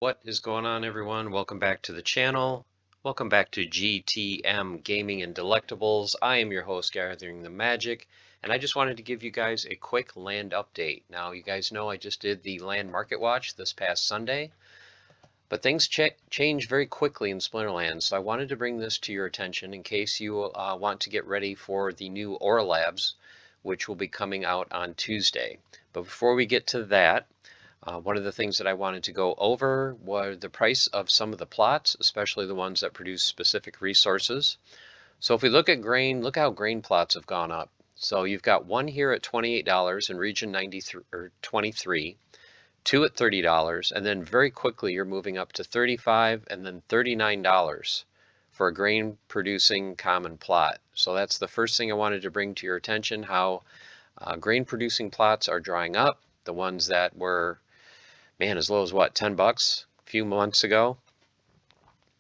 What is going on, everyone? Welcome back to the channel. Welcome back to GTM Gaming and Delectables. I am your host, Gathering the Magic, and I just wanted to give you guys a quick land update. Now, you guys know I just did the land market watch this past Sunday, but things change very quickly in Splinterlands, so I wanted to bring this to your attention in case you want to get ready for the new Aura Labs, which will be coming out on Tuesday. But before we get to that, one of the things that I wanted to go over was the price of some of the plots, especially the ones that produce specific resources. So if we look at grain, look how grain plots have gone up. So you've got one here at $28 in region 93 or 23, two at $30, and then very quickly you're moving up to $35 and then $39 for a grain producing common plot. So that's the first thing I wanted to bring to your attention, how grain producing plots are drying up. The ones that were as low as what, 10 bucks a few months ago.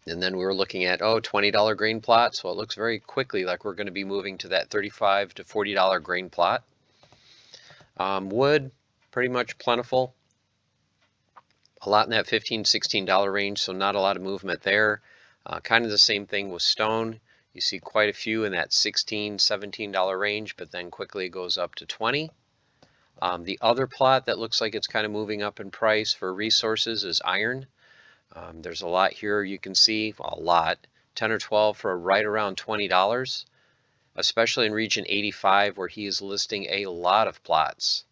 And then we were looking at, $20 grain plots. Well, it looks very quickly like we're going to be moving to that $35 to $40 grain plot. Wood, pretty much plentiful. A lot in that $15, $16 range, so not a lot of movement there. Kind of the same thing with stone. You see quite a few in that $16, $17 range, but then quickly it goes up to $20. The other plot that looks like it's kind of moving up in price for resources is iron. There's a lot here you can see, well, a lot, 10 or 12 for right around $20, especially in region 85 where he is listing a lot of plots.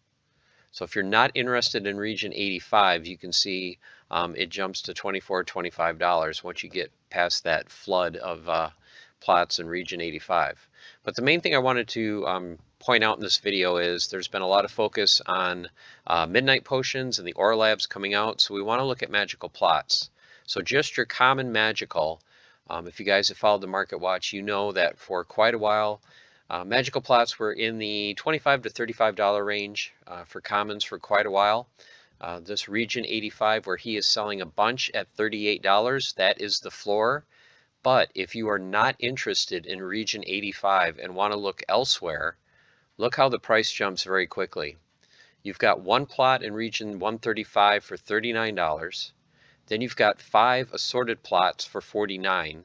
So if you're not interested in region 85, you can see it jumps to $24, $25 once you get past that flood of plots in region 85. But the main thing I wanted to point out in this video is there's been a lot of focus on midnight potions and the Aura Labs coming out, so we want to look at magical plots. So just your common magical, if you guys have followed the market watch, you know that for quite a while magical plots were in the $25 to $35 range for commons for quite a while. This region 85 where he is selling a bunch at $38, that is the floor. But if you are not interested in region 85 and want to look elsewhere, look how the price jumps very quickly. You've got one plot in region 135 for $39. Then you've got 5 assorted plots for $49,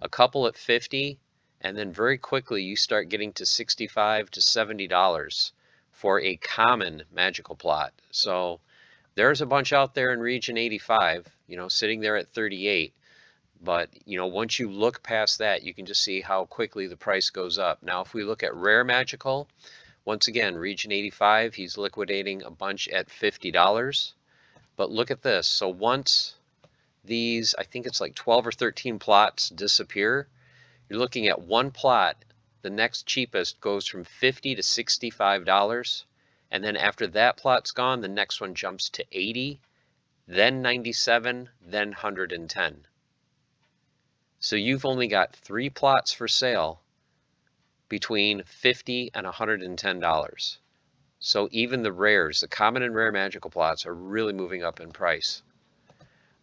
a couple at $50, and then very quickly you start getting to $65 to $70 for a common magical plot. So there's a bunch out there in region 85, sitting there at 38. But, once you look past that, you can just see how quickly the price goes up. Now, if we look at rare magical, once again, region 85, he's liquidating a bunch at $50. But look at this. So once these, I think it's like 12 or 13 plots disappear, you're looking at one plot. The next cheapest goes from $50 to $65. And then after that plot's gone, the next one jumps to $80, then $97, then $110. So you've only got 3 plots for sale between $50 and $110. So even the rares, the common and rare magical plots, are really moving up in price.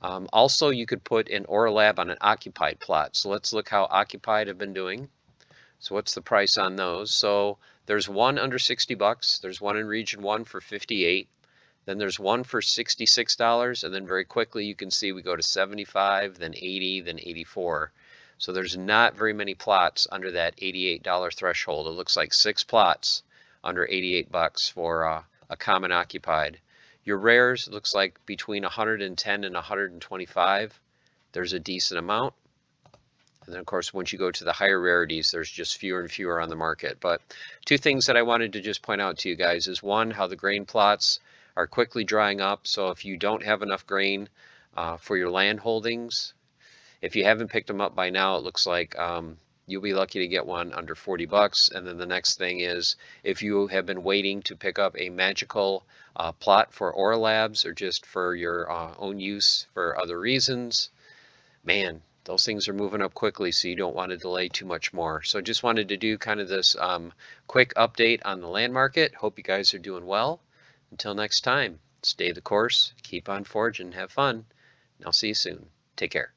Also, you could put an Aura Lab on an occupied plot. So let's look how occupied have been doing. So what's the price on those? So there's one under 60 bucks. There's one in region 1 for 58. Then there's one for $66, and then very quickly you can see we go to 75, then 80, then 84. So there's not very many plots under that $88 threshold. It looks like 6 plots under 88 bucks for a common occupied. Your rares looks like between 110 and 125. There's a decent amount. And then, of course, once you go to the higher rarities, there's just fewer and fewer on the market. But 2 things that I wanted to just point out to you guys is, one, how the grain plots are quickly drying up. So if you don't have enough grain for your land holdings, if you haven't picked them up by now, it looks like you'll be lucky to get one under 40 bucks. And then the next thing is, if you have been waiting to pick up a magical plot for Aura Labs or just for your own use for other reasons, man, those things are moving up quickly, so you don't want to delay too much more. So just wanted to do kind of this quick update on the land market. Hope you guys are doing well. Until next time, stay the course, keep on forging, have fun, and I'll see you soon. Take care.